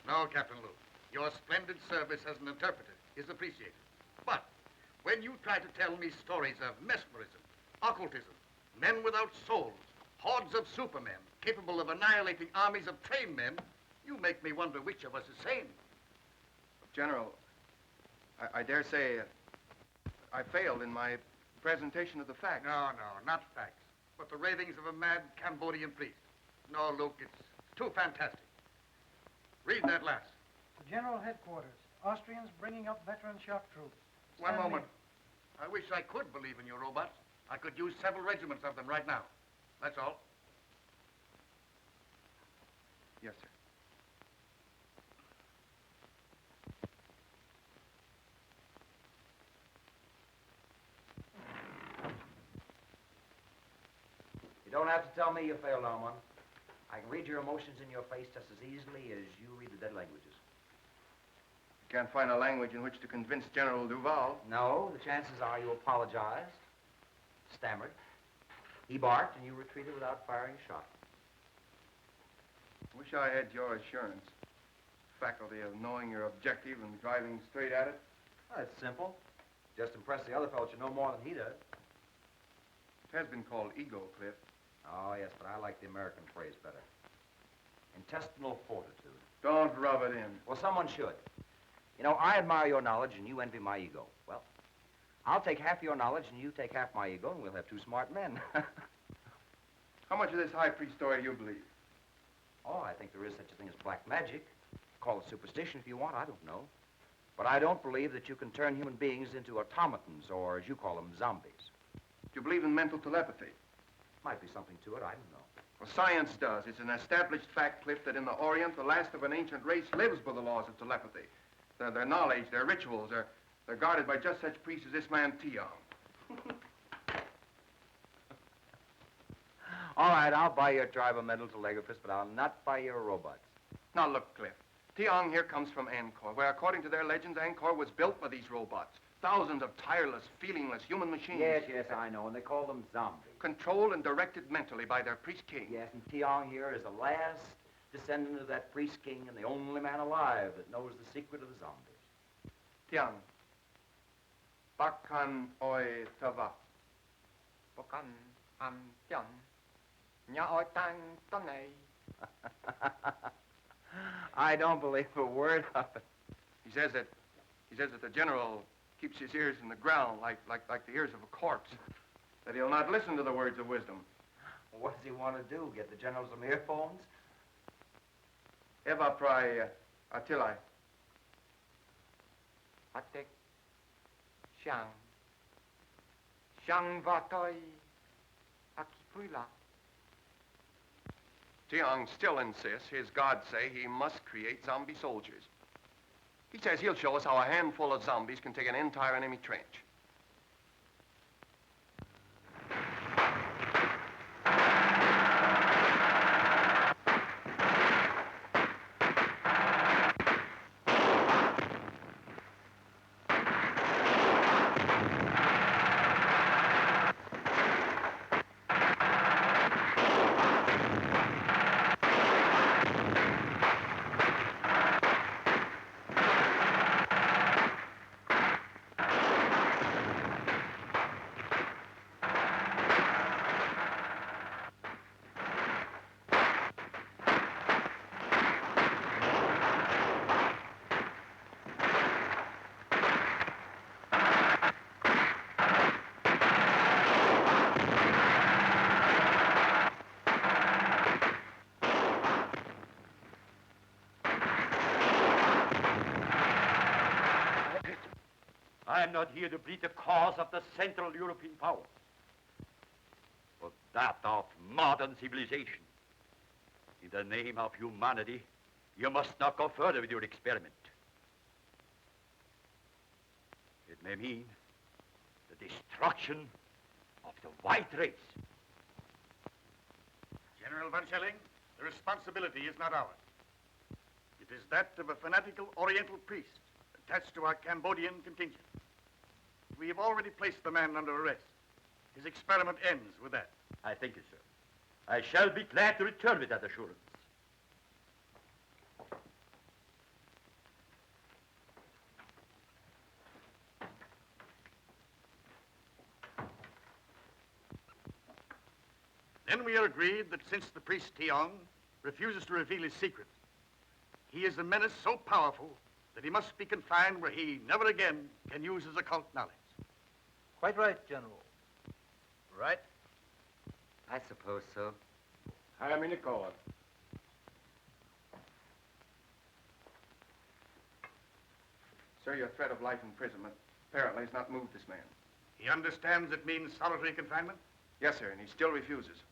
No, Captain Luke. Your splendid service as an interpreter is appreciated. But when you try to tell me stories of mesmerism, occultism, men without souls, hordes of supermen capable of annihilating armies of trained men, you make me wonder which of us is sane. General, I dare say I failed in my presentation of the facts. No, not facts, but the ravings of a mad Cambodian priest. No, Luke, it's too fantastic. Read that last. General Headquarters. Austrians bringing up veteran shock troops. One moment. I wish I could believe in your robots. I could use several regiments of them right now. That's all. Yes, sir. You don't have to tell me you failed on one. I can read your emotions in your face just as easily as you read the dead languages. You can't find a language in which to convince General Duval. No, the chances are you apologized, stammered, he barked, and you retreated without firing a shot. Wish I had your assurance. Faculty of knowing your objective and driving straight at it. Well, it's simple. Just impress the other fellow you know more than he does. It has been called ego, Cliff. Oh, yes, but I like the American phrase better. Intestinal fortitude. Don't rub it in. Well, someone should. You know, I admire your knowledge and you envy my ego. Well, I'll take half your knowledge and you take half my ego and we'll have two smart men. How much of this high priest story do you believe? Oh, I think there is such a thing as black magic. Call it superstition if you want, I don't know. But I don't believe that you can turn human beings into automatons or, as you call them, zombies. Do you believe in mental telepathy? Might be something to it, I don't know. Well, science does. It's an established fact, Cliff, that in the Orient, the last of an ancient race lives by the laws of telepathy. Their knowledge, their rituals, they're guarded by just such priests as this man, Tiong. All right, I'll buy your tribe a mental telegraphist, but I'll not buy your robots. Now, look, Cliff. Tiong here comes from Angkor, where, according to their legends, Angkor was built by these robots. Thousands of tireless, feelingless human machines. Yes, I know, and they call them zombies. Controlled and directed mentally by their priest king. Yes, and Tiong here is the last descendant of that priest king and the only man alive that knows the secret of the zombies. Tiong. Bakan oi tava. Bukan am tiang. Nya oi tang tanay. I don't believe a word of it. He says that the general keeps his ears in the ground like the ears of a corpse. That he'll not listen to the words of wisdom. What does he want to do? Get the general some earphones? Eva prai Attilai. Atek. Shang. Shang vatoi. Akipuila. Tiong still insists his gods say he must create zombie soldiers. He says he'll show us how a handful of zombies can take an entire enemy trench. I'm not here to plead the cause of the Central European powers, but that of modern civilization. In the name of humanity, you must not go further with your experiment. It may mean the destruction of the white race. General von Schelling, the responsibility is not ours. It is that of a fanatical Oriental priest attached to our Cambodian contingent. We have already placed the man under arrest. His experiment ends with that. I thank you, sir. I shall be glad to return with that assurance. Then we are agreed that since the priest Tiong refuses to reveal his secret, he is a menace so powerful that he must be confined where he never again can use his occult knowledge. Quite right, General. Right? I suppose so. I'm in accord. Sir, your threat of life imprisonment apparently has not moved this man. He understands it means solitary confinement? Yes, sir, and he still refuses.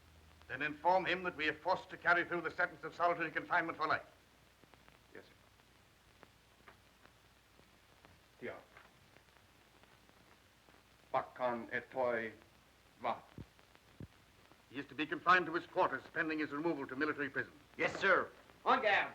Then inform him that we are forced to carry through the sentence of solitary confinement for life. Yes, sir. Tiong. Bakkan etoi va. He is to be confined to his quarters pending his removal to military prison. Yes, sir. On guard.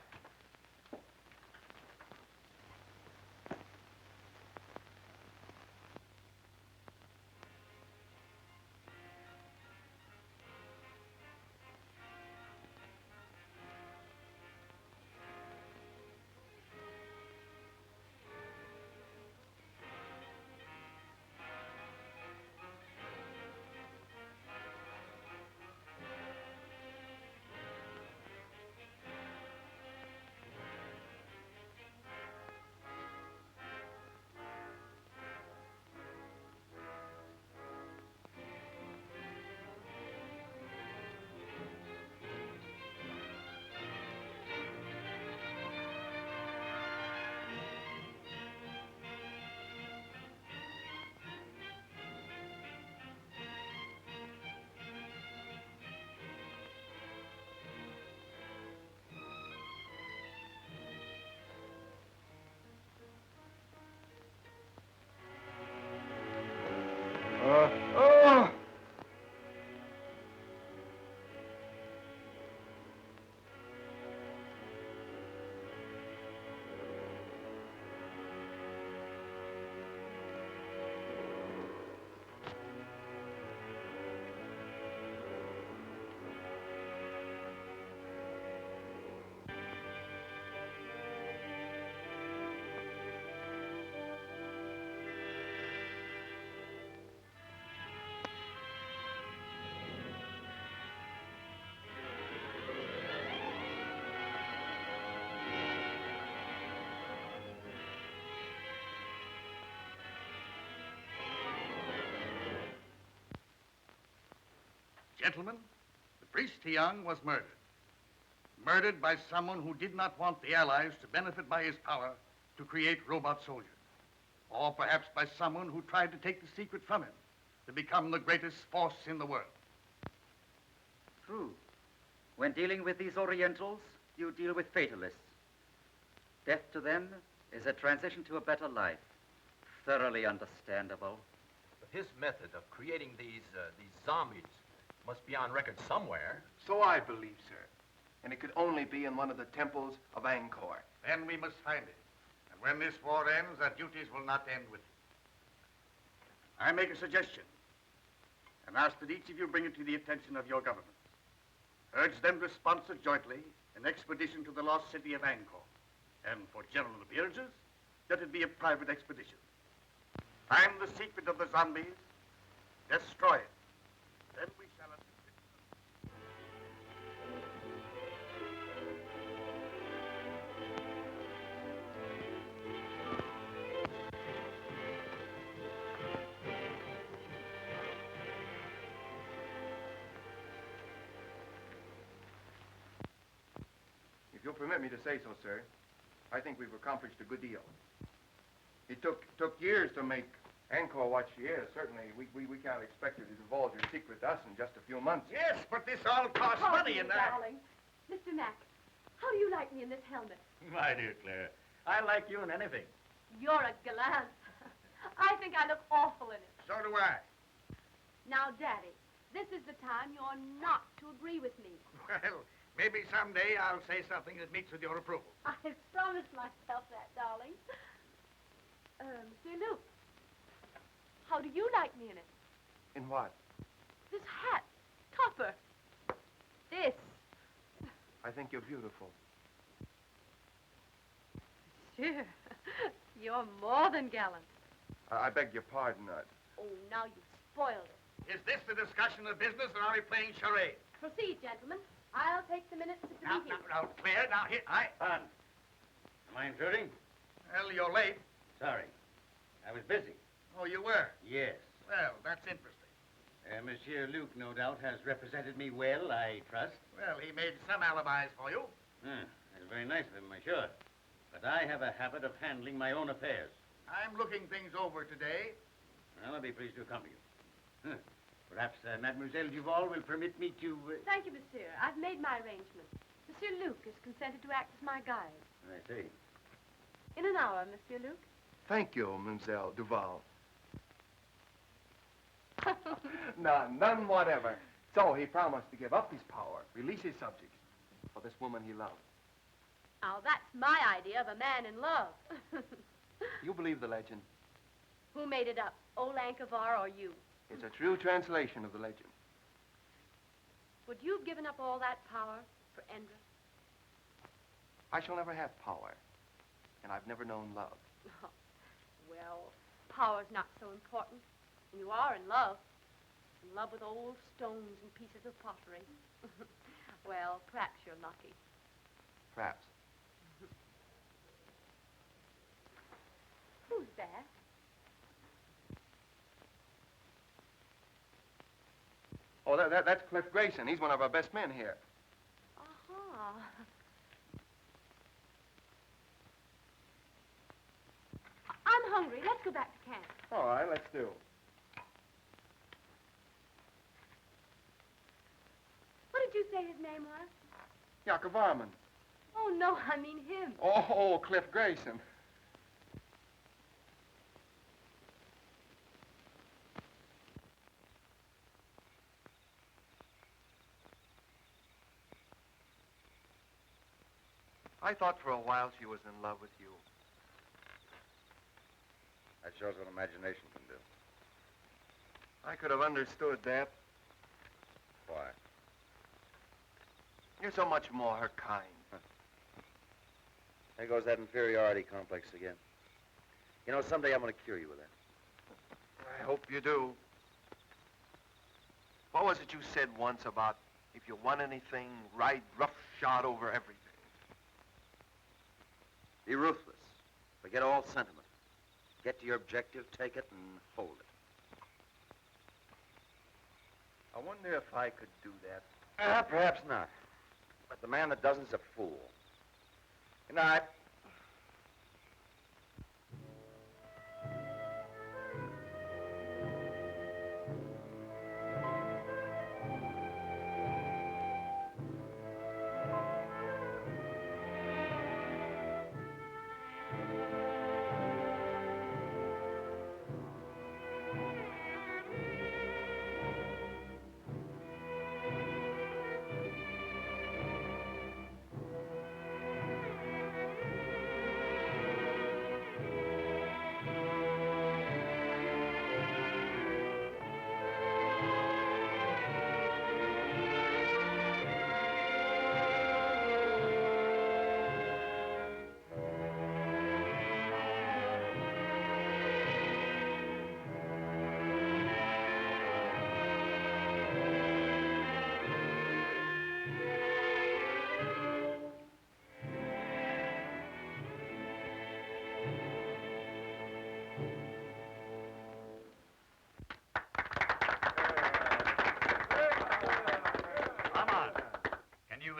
Gentlemen, the priest Tiong was murdered. Murdered by someone who did not want the Allies to benefit by his power to create robot soldiers. Or perhaps by someone who tried to take the secret from him to become the greatest force in the world. True. When dealing with these Orientals, you deal with fatalists. Death to them is a transition to a better life. Thoroughly understandable. But his method of creating these zombies must be on record somewhere. So I believe, sir. And it could only be in one of the temples of Angkor. Then we must find it. And when this war ends, our duties will not end with it. I make a suggestion and ask that each of you bring it to the attention of your governments. Urge them to sponsor jointly an expedition to the lost city of Angkor. And for general appearances, let it be a private expedition. Find the secret of the zombies, destroy it. Then we shall assist it. If you'll permit me to say so, sir, I think we've accomplished a good deal. It took years to make Angkor what she is. Certainly, we can't expect her to divulge her secret to us in just a few months. Yes, but this all costs money, and darling. Mr. Mack, how do you like me in this helmet? My dear Claire, I like you in anything. You're a gallant. I think I look awful in it. So do I. Now, Daddy, this is the time you're not to agree with me. Well, maybe someday I'll say something that meets with your approval. I've promised myself that, darling. Monsieur Luke, how do you like me in it? In what? This hat, topper, this. I think you're beautiful. Sure. You're more than gallant. I beg your pardon. Oh, now you've spoiled it. Is this the discussion of business, or are we playing charades? Proceed, gentlemen. I'll take the minutes at the Now, meeting. Claire, now, here, Pardon. Am I intruding? Well, you're late. Sorry. I was busy. Oh, you were? Yes. Well, that's interesting. Monsieur Luke, no doubt, has represented me well, I trust. Well, he made some alibis for you. That's very nice of him, I'm sure. But I have a habit of handling my own affairs. I'm looking things over today. Well, I'll be pleased to accompany you. Perhaps Mademoiselle Duval will permit me to... Thank you, monsieur. I've made my arrangements. Monsieur Luke has consented to act as my guide. I see. In an hour, Monsieur Luke. Thank you, Mademoiselle Duval. None whatever. So he promised to give up his power, release his subjects for this woman he loved. Now, that's my idea of a man in love. You believe the legend? Who made it up, old Angkor or you? It's a true translation of the legend. Would you have given up all that power for Endra? I shall never have power, and I've never known love. Well, power's not so important. And you are in love. In love with old stones and pieces of pottery. Well, perhaps you're lucky. Perhaps. Who's that? Oh, that's Cliff Grayson. He's one of our best men here. Uh-huh. I'm hungry. Let's go back to camp. All right, let's do. What did you say his name was? Jakob Varman. Oh, no, I mean him. Oh, Cliff Grayson. I thought for a while she was in love with you. That shows what imagination can do. I could have understood that. Why? You're so much more her kind. There goes that inferiority complex again. You know, someday I'm going to cure you with that. I hope you do. What was it you said once about if you want anything, ride roughshod over everything? Be ruthless. Forget all sentiment. Get to your objective, take it, and hold it. I wonder if I could do that. Perhaps not. But the man that doesn't is a fool. Good night.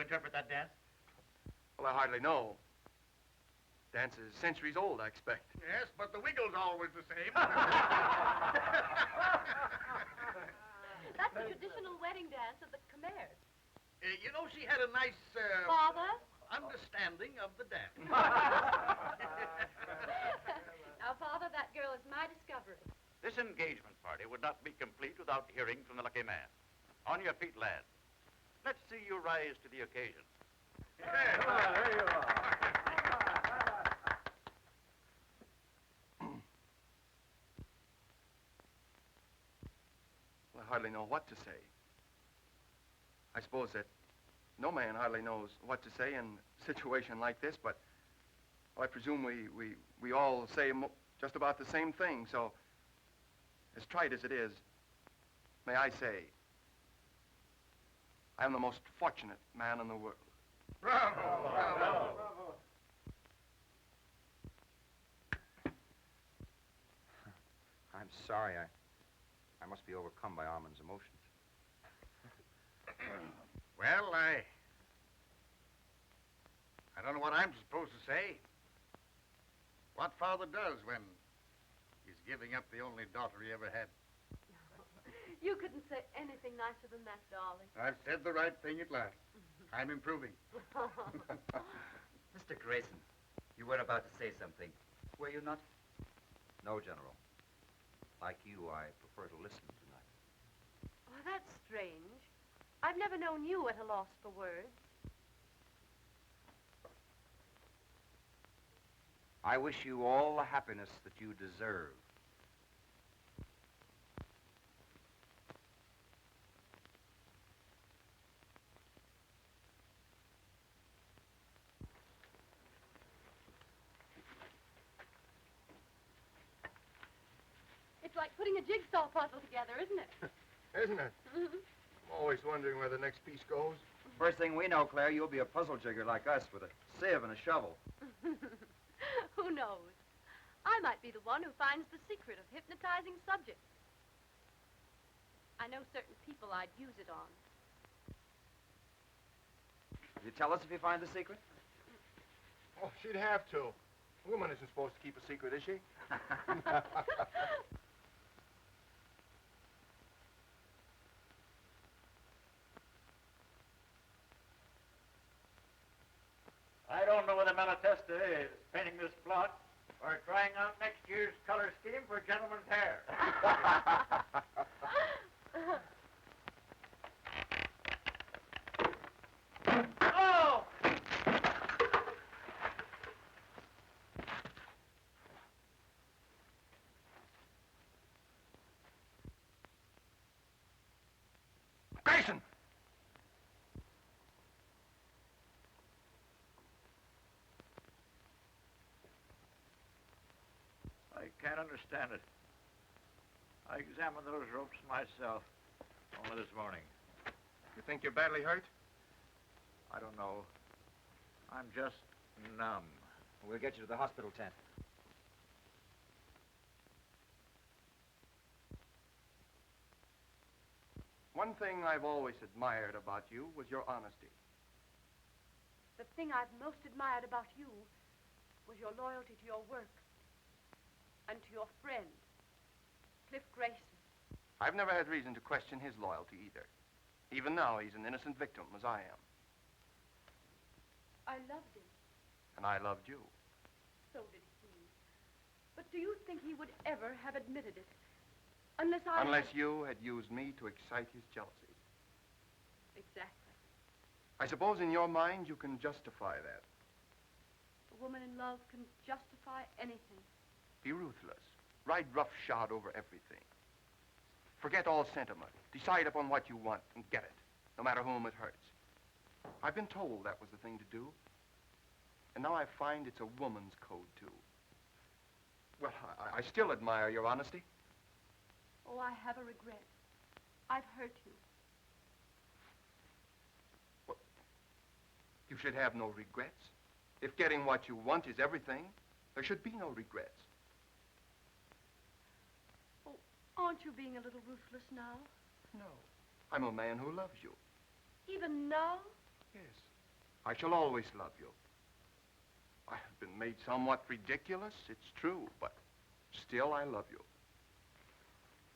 Interpret that dance? Well, I hardly know. Dance is centuries old, I expect. Yes, but the wiggle's always the same. That's the traditional wedding dance of the Khmers. You know, she had a nice, Father? understanding of the dance. Now, Father, that girl is my discovery. This engagement party would not be complete without hearing from the lucky man. On your feet, lad. Let's see you rise to the occasion. There you are. Well, I hardly know what to say. I suppose that no man hardly knows what to say in a situation like this, but well, I presume we all say just about the same thing, so as trite as it is, may I say, I am the most fortunate man in the world. Bravo! Bravo! I'm sorry. I must be overcome by Armand's emotions. Well, I don't know what I'm supposed to say. What father does when he's giving up the only daughter he ever had. You couldn't say anything nicer than that, darling. I've said the right thing at last. I'm improving. Mr. Grayson, you were about to say something. Were you not? No, General. Like you, I prefer to listen tonight. Oh, that's strange. I've never known you at a loss for words. I wish you all the happiness that you deserve. It's like putting a jigsaw puzzle together, isn't it? Isn't it? I'm always wondering where the next piece goes. First thing we know, Claire, you'll be a puzzle jigger like us with a sieve and a shovel. Who knows? I might be the one who finds the secret of hypnotizing subjects. I know certain people I'd use it on. Will you tell us if you find the secret? Oh, she'd have to. A woman isn't supposed to keep a secret, is she? I don't know whether Malatesta is painting this plot or trying out next year's color scheme for gentlemen's hair. Oh! Grayson! I can't understand it. I examined those ropes myself only this morning. You think you're badly hurt? I don't know. I'm just numb. We'll get you to the hospital tent. One thing I've always admired about you was your honesty. The thing I've most admired about you was your loyalty to your work and to your friend, Cliff Grayson. I've never had reason to question his loyalty either. Even now, he's an innocent victim, as I am. I loved him. And I loved you. So did he. But do you think he would ever have admitted it? Unless I... Unless you had used me to excite his jealousy. Exactly. I suppose in your mind you can justify that. A woman in love can justify anything. Be ruthless. Ride roughshod over everything. Forget all sentiment. Decide upon what you want and get it, no matter whom it hurts. I've been told that was the thing to do. And now I find it's a woman's code, too. Well, I still admire your honesty. Oh, I have a regret. I've hurt you. Well, you should have no regrets. If getting what you want is everything, there should be no regrets. Oh, aren't you being a little ruthless now? No. I'm a man who loves you. Even now? Yes. I shall always love you. I have been made somewhat ridiculous, it's true, but still I love you.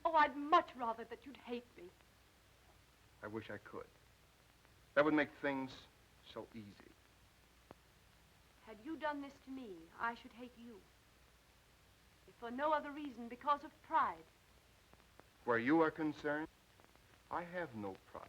Oh, I'd much rather that you'd hate me. I wish I could. That would make things so easy. Had you done this to me, I should hate you. If for no other reason, because of pride. Where you are concerned, I have no pride.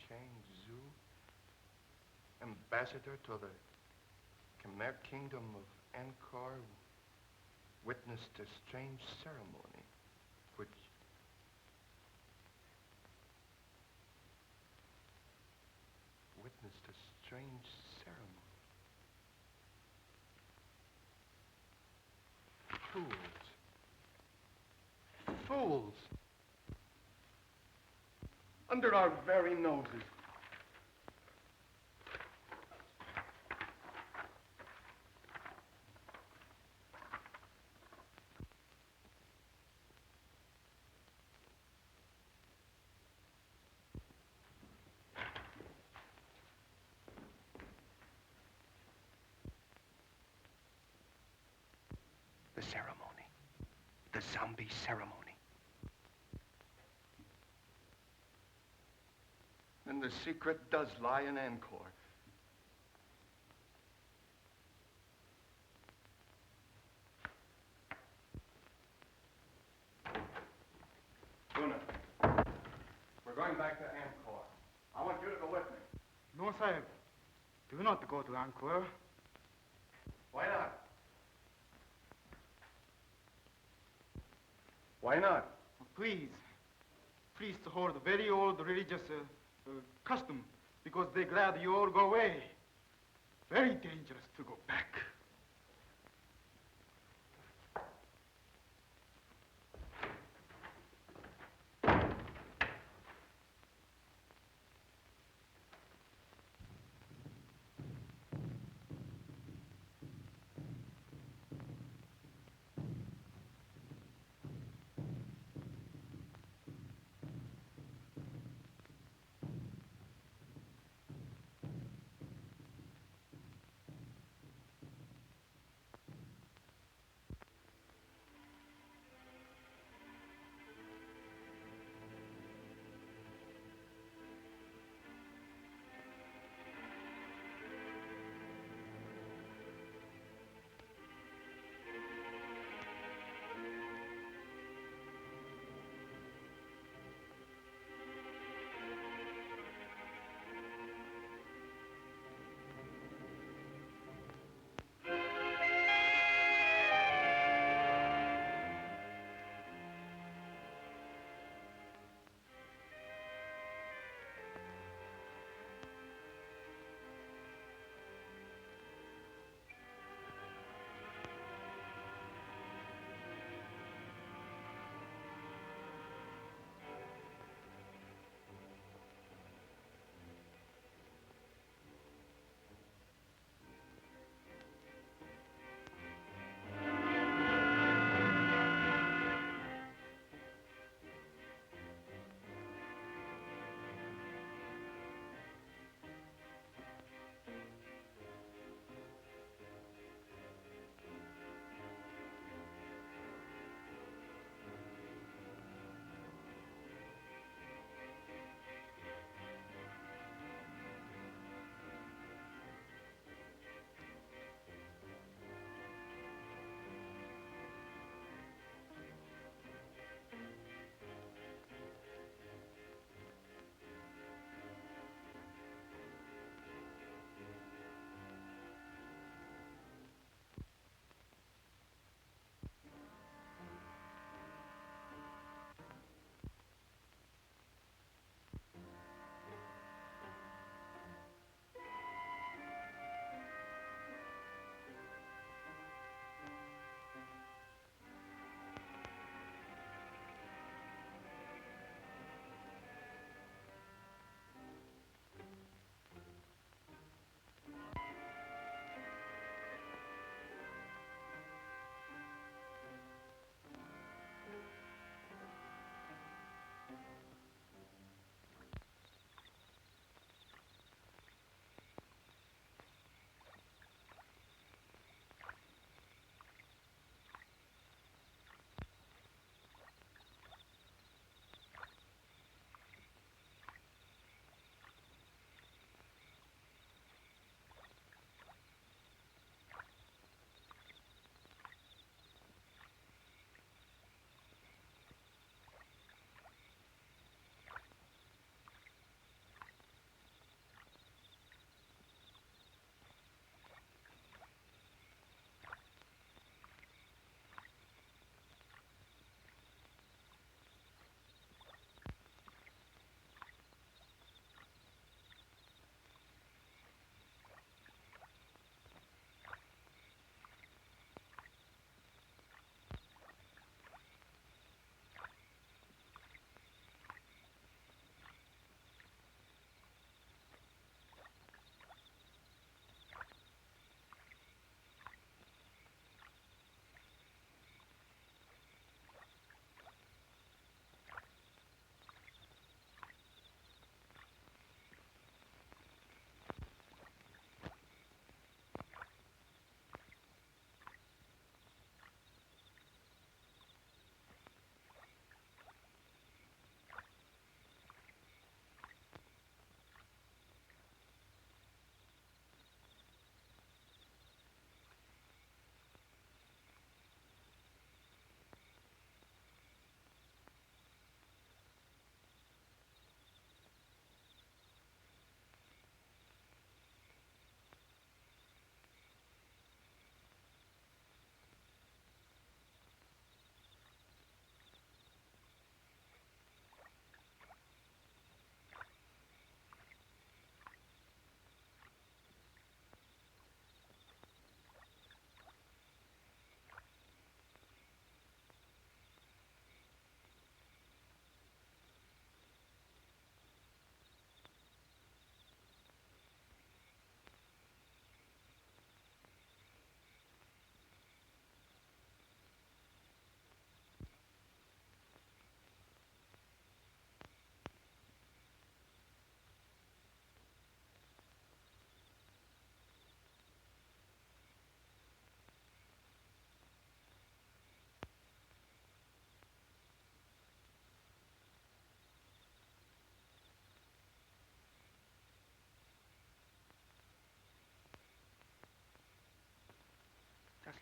Changzhou, ambassador to the Khmer kingdom of Angkor, witnessed a strange ceremony, which witnessed a strange ceremony. Fools. Fools. Under our very noses. The ceremony. The zombie ceremony. And the secret does lie in Angkor. Luna, we're going back to Angkor. I want you to go with me. No, Sahib. Do not go to Angkor. Why not? Why not? Please. Please hold a very old religious custom because they're glad you all go away. Very dangerous to go back.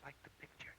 like the picture.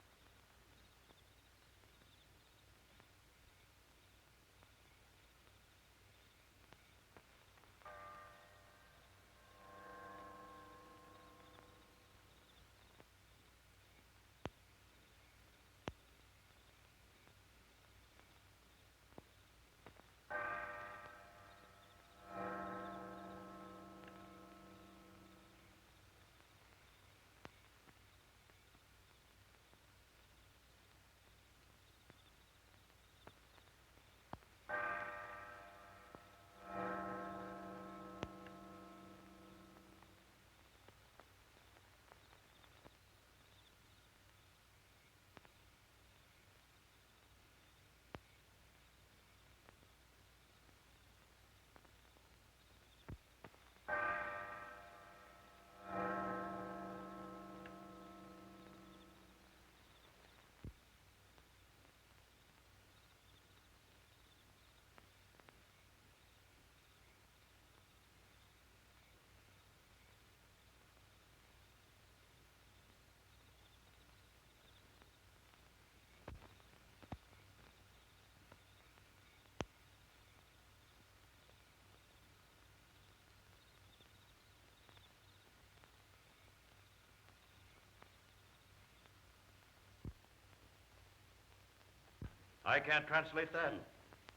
I can't translate that.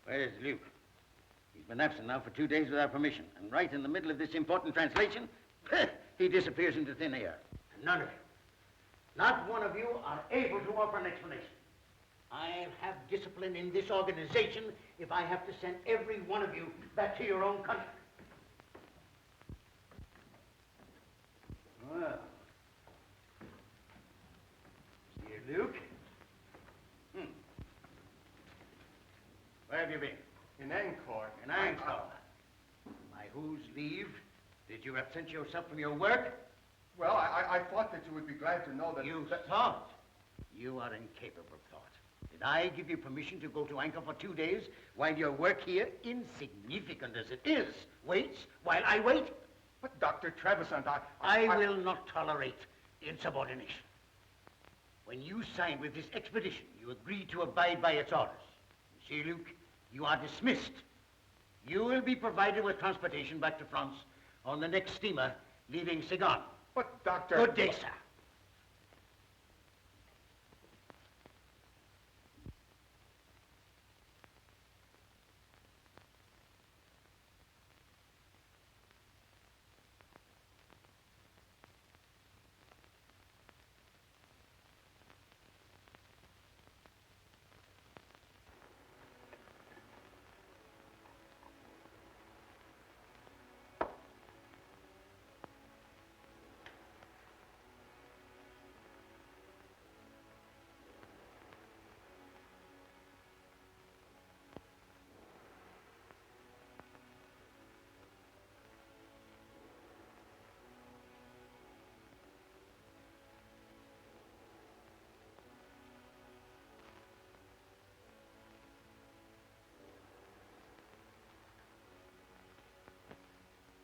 Where's Luke? He's been absent now for 2 days without permission. And right in the middle of this important translation, he disappears into thin air. And none of you, not one of you, are able to offer an explanation. I'll have discipline in this organization if I have to send every one of you back to your own country. Well, see you, Luke. Where have you been? In Angkor. In Angkor. By whose leave did you absent yourself from your work? Well, I thought that you would be glad to know that... You thought? You are incapable of thought. Did I give you permission to go to Angkor for 2 days while your work here, insignificant as it is, waits while I wait? But, Dr. Trevisan, I will not tolerate insubordination. When you signed with this expedition, you agreed to abide by its orders. You see, Luke, you are dismissed. You will be provided with transportation back to France on the next steamer leaving Saigon. But, Doctor... Good day, sir.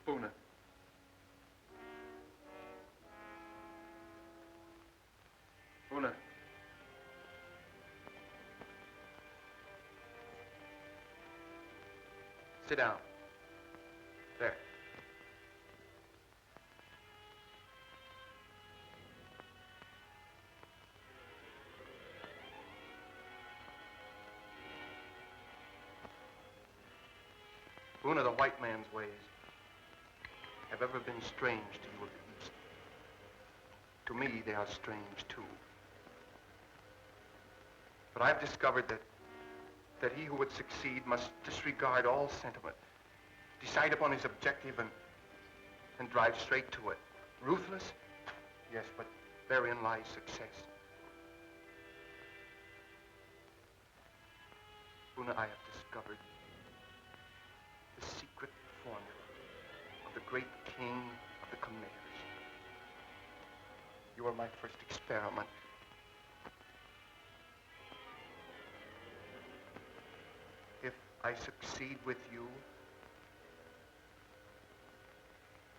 Puna. Puna. Sit down. There. Puna, the white man's ways have ever been strange to you of the East. To me, they are strange, too. But I've discovered that he who would succeed must disregard all sentiment, decide upon his objective and drive straight to it. Ruthless? Yes, but therein lies success. Puna, I have discovered the secret formula of the great king of the Khmers. You are my first experiment. If I succeed with you,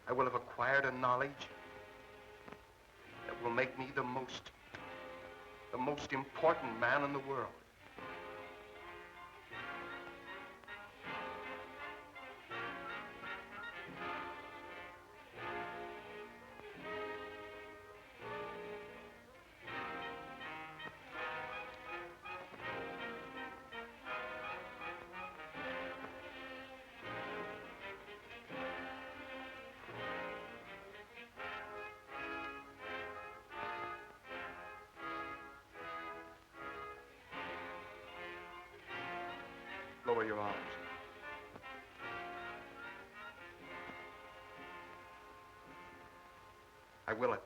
I will have acquired a knowledge that will make me the most The most important man in the world. Lower your arms. I will it.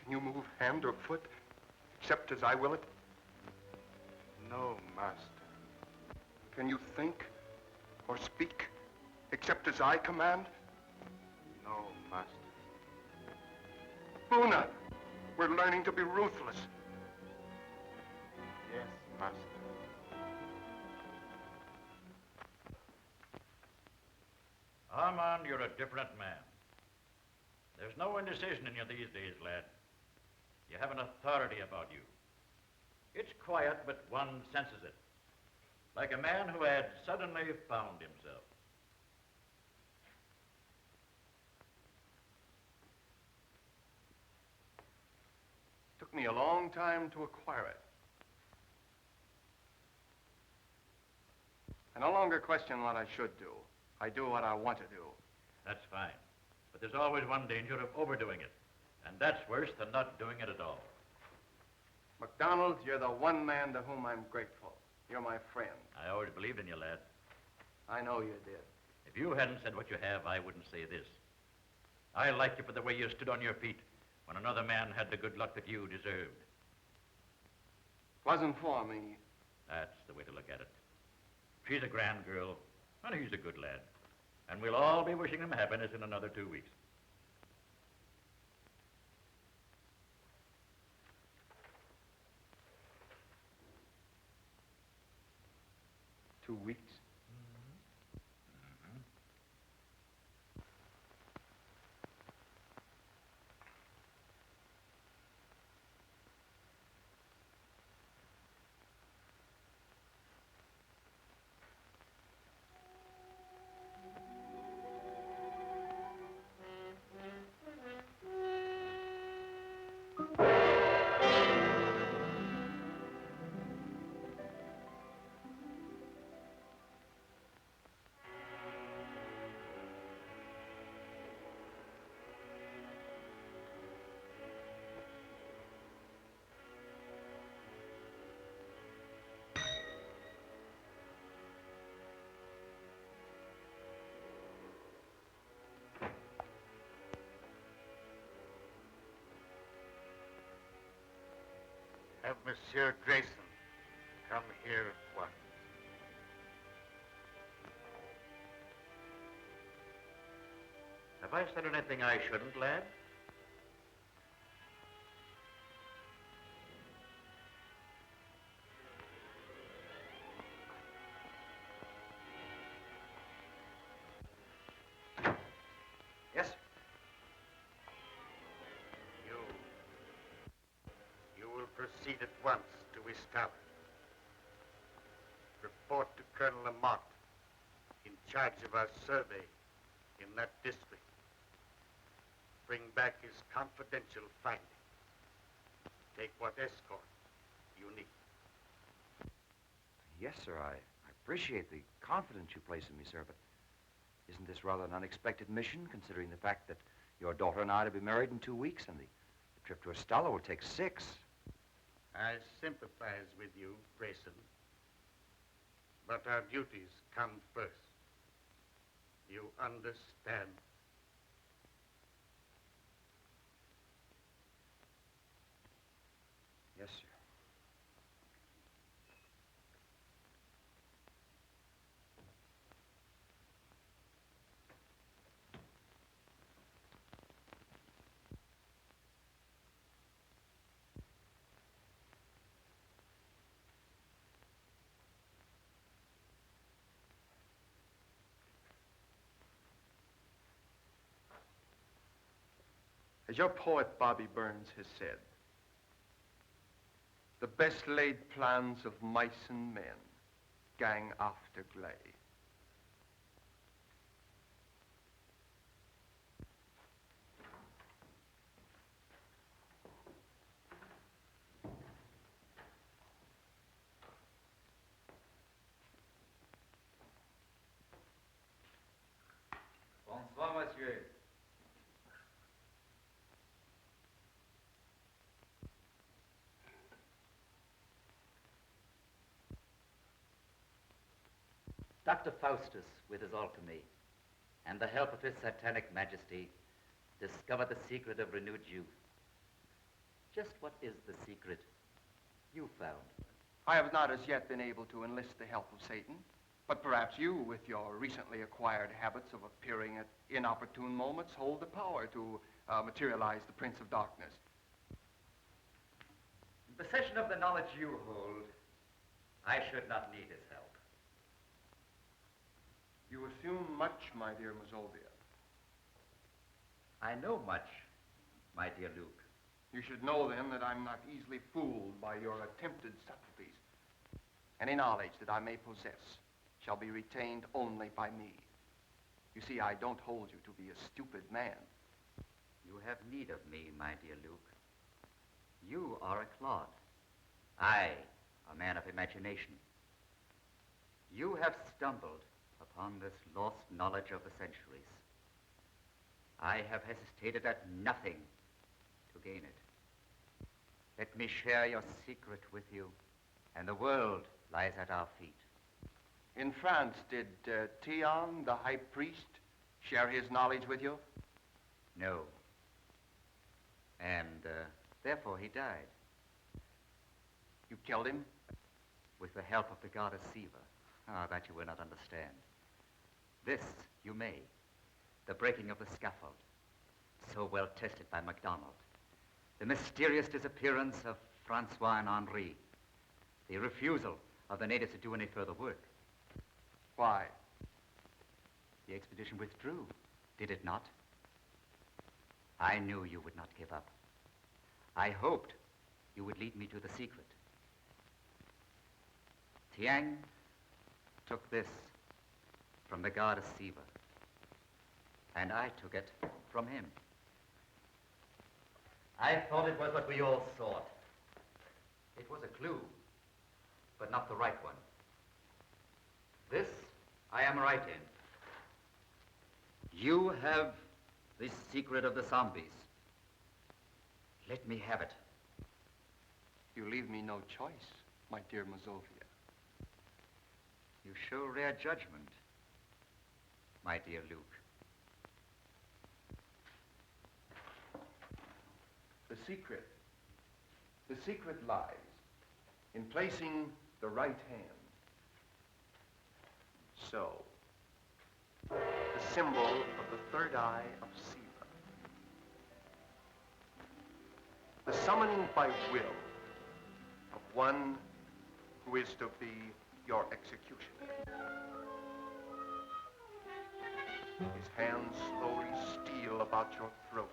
Can you move hand or foot, except as I will it? No, master. Can you think or speak, except as I command? No, master. Buna, we're learning to be ruthless. Yes, master. Armand, you're a different man. There's no indecision in you these days, lad. You have an authority about you. It's quiet, but one senses it. Like a man who had suddenly found himself. Took me a long time to acquire it. I no longer question what I should do. I do what I want to do. That's fine. But there's always one danger of overdoing it. And that's worse than not doing it at all. MacDonald, you're the one man to whom I'm grateful. You're my friend. I always believed in you, lad. I know you did. If you hadn't said what you have, I wouldn't say this. I liked you for the way you stood on your feet when another man had the good luck that you deserved. Wasn't for me. That's the way to look at it. She's a grand girl, and he's a good lad. And we'll all be wishing him happiness in another 2 weeks. 2 weeks. Have Monsieur Grayson come here at once. Have I said anything I shouldn't, lad? Yes? You will proceed at once to Estella. Report to Colonel Lamont, in charge of our survey in that district. Bring back his confidential findings. Take what escort you need. Yes, sir. I appreciate the confidence you place in me, sir, but isn't this rather an unexpected mission, considering the fact that your daughter and I are to be married in 2 weeks, and the trip to Estella will take 6? I sympathize with you, Grayson. But our duties come first. You understand? Yes, sir. As your poet Bobby Burns has said, the best laid plans of mice and men gang after gley. Bonsoir, monsieur. Dr. Faustus, with his alchemy, and the help of his satanic majesty, discovered the secret of renewed youth. Just what is the secret you found? I have not as yet been able to enlist the help of Satan, but perhaps you, with your recently acquired habits of appearing at inopportune moments, hold the power to materialize the Prince of Darkness. In possession of the knowledge you hold, I should not need his help. You assume much, my dear Mazovia. I know much, my dear Luke. You should know, then, that I'm not easily fooled by your attempted subtleties. Any knowledge that I may possess shall be retained only by me. You see, I don't hold you to be a stupid man. You have need of me, my dear Luke. You are a clod. I, a man of imagination. You have stumbled upon this lost knowledge of the centuries. I have hesitated at nothing to gain it. Let me share your secret with you, and the world lies at our feet. In France, did Tian, the high priest, share his knowledge with you? No. And therefore he died. You killed him? With the help of the goddess Siva. Ah, that you will not understand. This you may. The breaking of the scaffold, so well tested by MacDonald. The mysterious disappearance of Francois and Henri. The refusal of the natives to do any further work. Why? The expedition withdrew, did it not? I knew you would not give up. I hoped you would lead me to the secret. Tiang took this from the goddess Siva, and I took it from him. I thought it was what we all sought. It was a clue, but not the right one. This I am right in. You have the secret of the zombies. Let me have it. You leave me no choice, my dear Mazovia. You show rare judgment, my dear Luke. The secret lies in placing the right hand. So, the symbol of the third eye of Siva. The summoning by will of one who is to be your executioner. His hands slowly steal about your throat.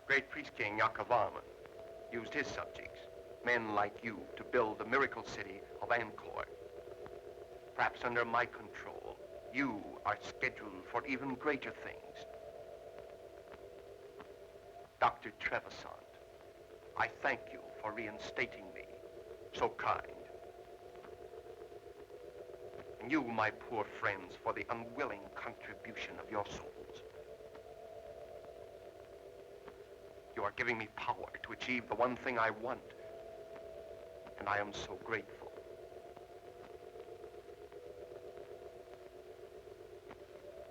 Great priest king Yakovarman used his subjects Men like you to build the miracle city of Angkor. Perhaps under my control, you are scheduled for even greater things. Dr. Trevisant, I thank you for reinstating me. So kind. And you, my poor friends, for the unwilling contribution of your souls. You are giving me power to achieve the one thing I want. And I am so grateful.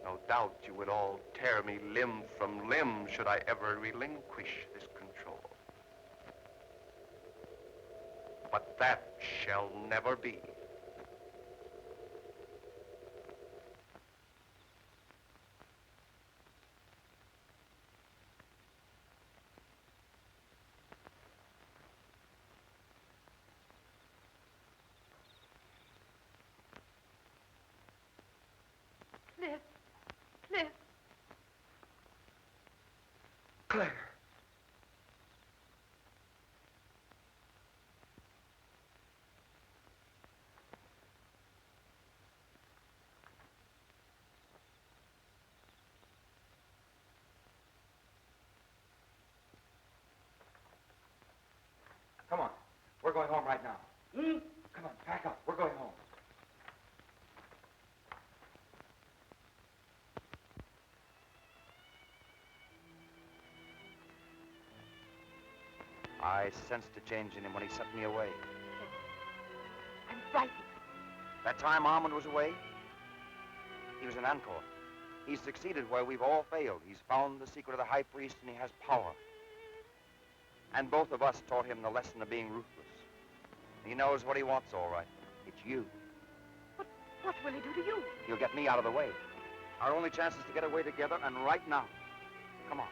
No doubt you would all tear me limb from limb should I ever relinquish this control. But that shall never be. Cliff. Cliff. Claire. Come on. We're going home right now. Come on, pack up. We're going home. I sensed a change in him when he sent me away. I'm frightened. That time Armand was away, he was in Angkor. He's succeeded where we've all failed. He's found the secret of the high priest and he has power. And both of us taught him the lesson of being ruthless. He knows what he wants, all right. It's you. What will he do to you? He'll get me out of the way. Our only chance is to get away together, and right now. Come on.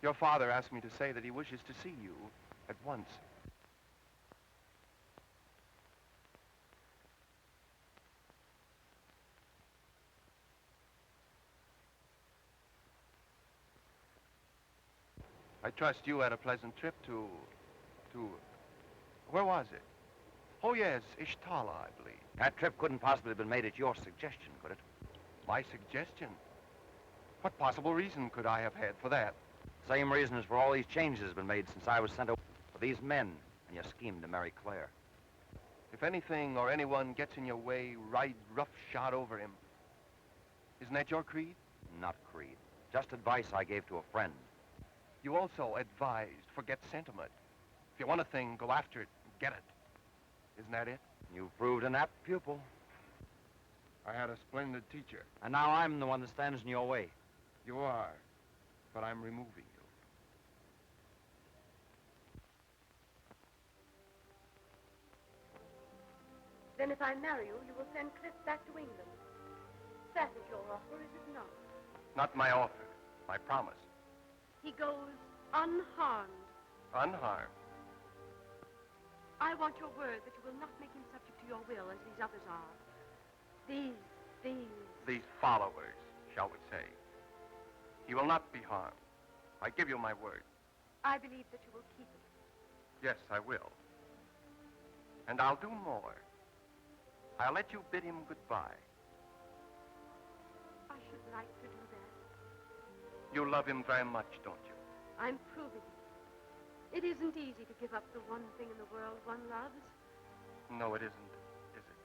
Your father asked me to say that he wishes to see you at once. I trust you had a pleasant trip to... Where was it? Oh, yes, Ishtala, I believe. That trip couldn't possibly have been made at your suggestion, could it? My suggestion? What possible reason could I have had for that? Same reason as for all these changes have been made since I was sent over. For these men, and you schemed to marry Claire. If anything or anyone gets in your way, ride roughshod over him. Isn't that your creed? Not creed. Just advice I gave to a friend. You also advised forget sentiment. If you want a thing, go after it and get it. Isn't that it? You proved an apt pupil. I had a splendid teacher. And now I'm the one that stands in your way. You are, but I'm removing you. Then if I marry you, you will send Cliff back to England. That is your offer, is it not? Not my offer, my promise. He goes unharmed. Unharmed. I want your word that you will not make him subject to your will as these others are. These followers, shall we say. He will not be harmed. I give you my word. I believe that you will keep it. Yes, I will. And I'll do more. I'll let you bid him goodbye. I should like to do that. You love him very much, don't you? I'm proving it. It isn't easy to give up the one thing in the world one loves. No, it isn't, is it?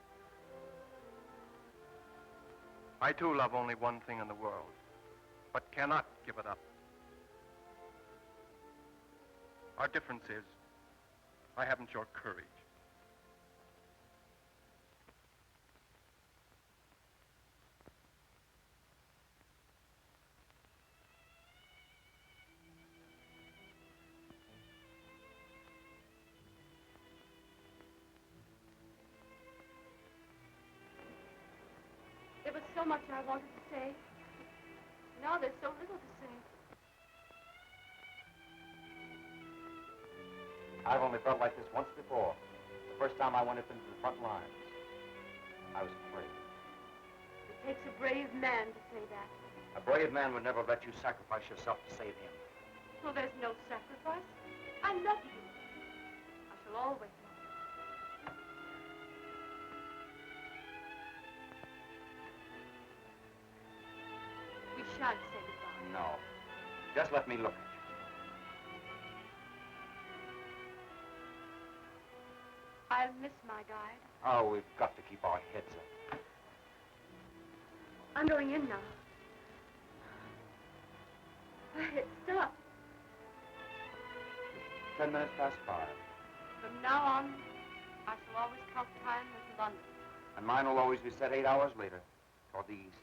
I, too, love only one thing in the world, but cannot give it up. Our difference is, I haven't your courage. There was so much I wanted to say. Now there's so little to say. I've only felt like this once before. The first time I went up into the front lines. I was afraid. It takes a brave man to say that. A brave man would never let you sacrifice yourself to save him. So there's no sacrifice. I love you. I shall always love you. We shan't say goodbye. No. Just let me look at you. I'll miss my guide. Oh, we've got to keep our heads up. I'm going in now. It's still up. 10 minutes past 5. From now on, I shall always count time with London. And mine will always be set 8 hours later, toward the east.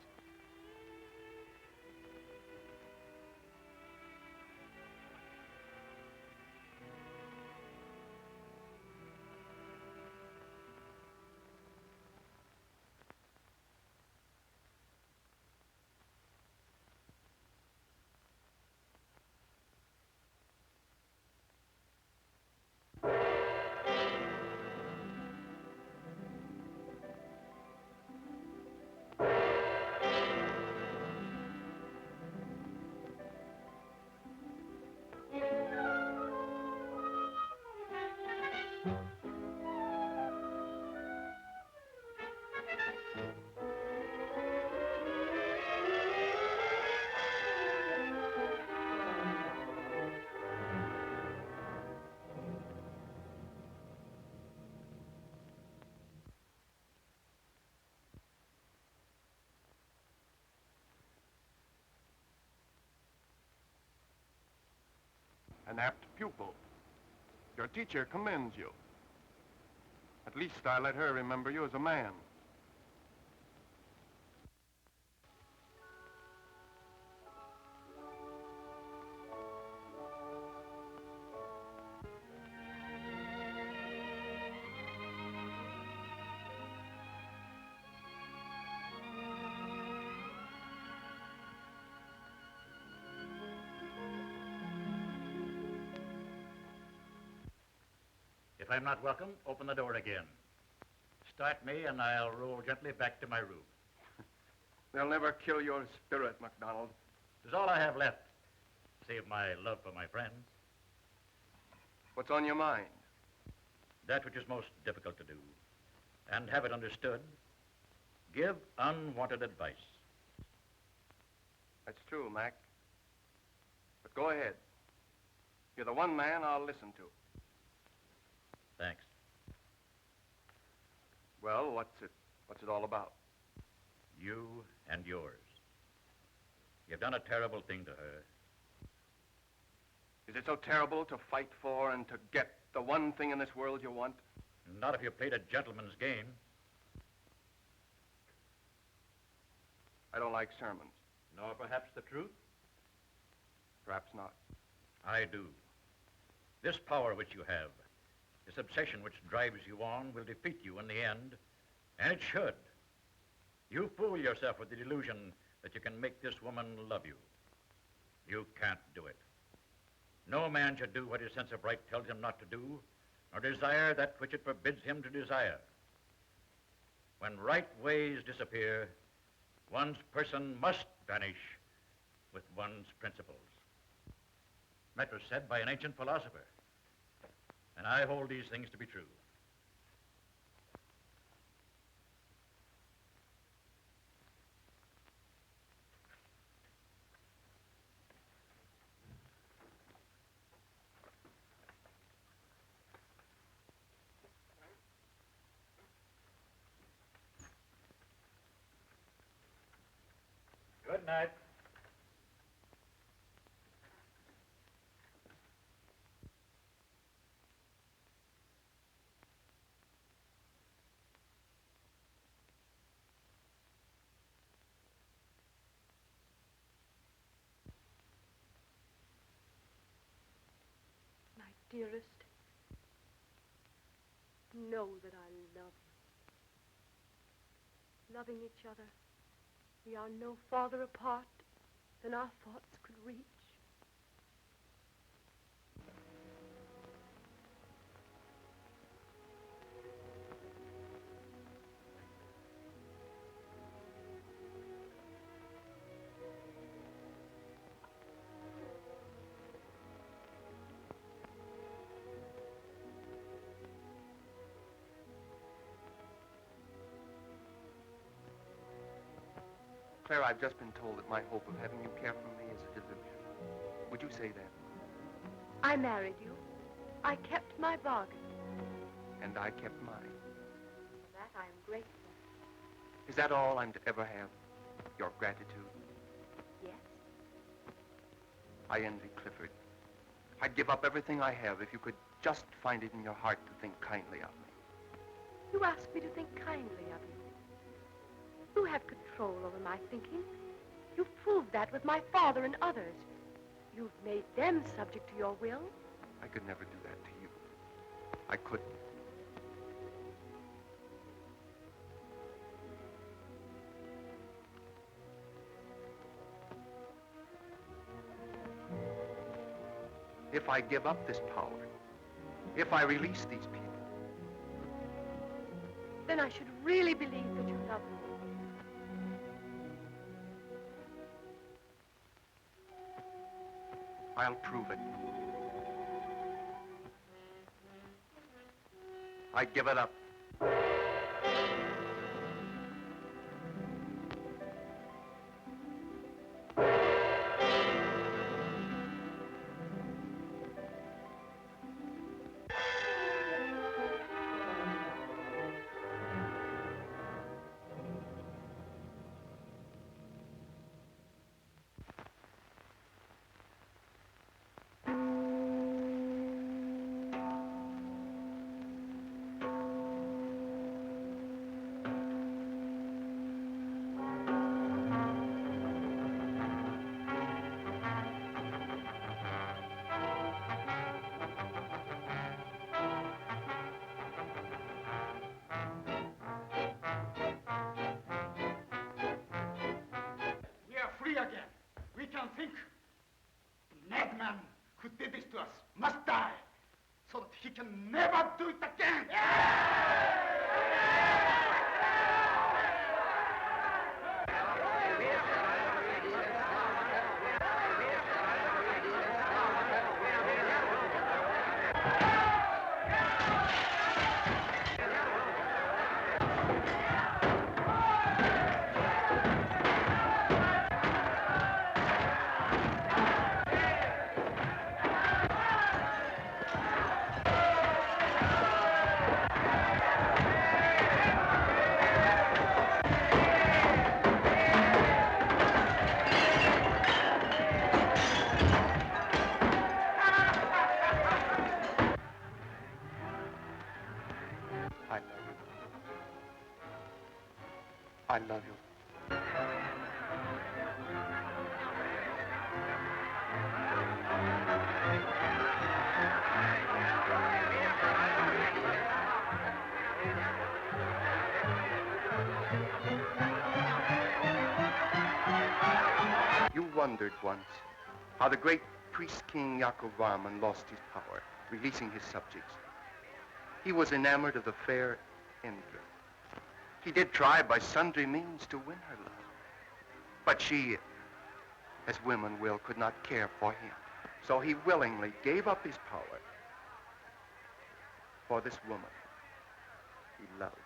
An apt pupil. Your teacher commends you. At least I let her remember you as a man. If I'm not welcome, open the door again. Start me, and I'll roll gently back to my room. They'll never kill your spirit, MacDonald. It's all I have left, save my love for my friends. What's on your mind? That which is most difficult to do, and have it understood. Give unwanted advice. That's true, Mac. But go ahead. You're the one man I'll listen to. Thanks. Well, what's it all about? You and yours. You've done a terrible thing to her. Is it so terrible to fight for and to get the one thing in this world you want? Not if you played a gentleman's game. I don't like sermons. Nor perhaps the truth? Perhaps not. I do. This power which you have, this obsession which drives you on, will defeat you in the end, and it should. You fool yourself with the delusion that you can make this woman love you. You can't do it. No man should do what his sense of right tells him not to do, nor desire that which it forbids him to desire. When right ways disappear, one's person must vanish with one's principles. That was said by an ancient philosopher, and I hold these things to be true. Good night. My dearest, know that I love you. Loving each other We are no farther apart than our thoughts could reach. Claire, I've just been told that my hope of having you care for me is a delusion. Would you say that? I married you. I kept my bargain. And I kept mine. For that I am grateful. Is that all I'm to ever have? Your gratitude? Yes. I envy Clifford. I'd give up everything I have if you could just find it in your heart to think kindly of me. You ask me to think kindly of you. You have control over my thinking. You've proved that with my father and others. You've made them subject to your will. I could never do that to you. I couldn't. If I give up this power, if I release these people, Then I should really believe that you love me. I'll prove it. I give it up. We are free again. We can think. The madman who did this to us must die so that he can never do it again. I love you. You wondered once how the great priest-king Yaakov Varman lost his power, releasing his subjects. He was enamored of the fair Indra. He did try by sundry means to win her love. But she, as women will, could not care for him. So he willingly gave up his power for this woman he loved.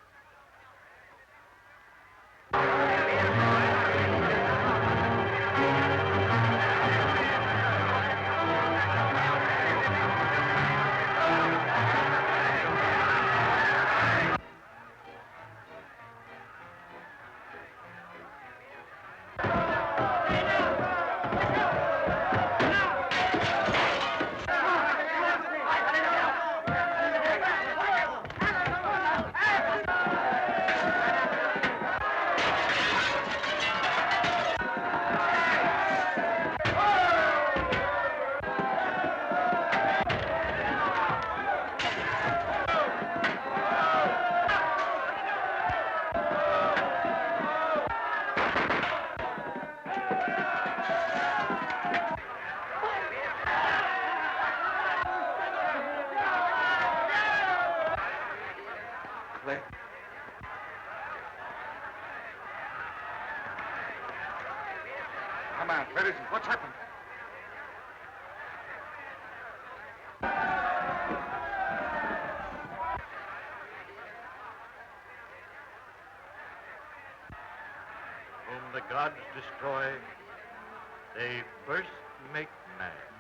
fled. Come on, where is he? What's happened? Whom the gods destroy, they first make mad.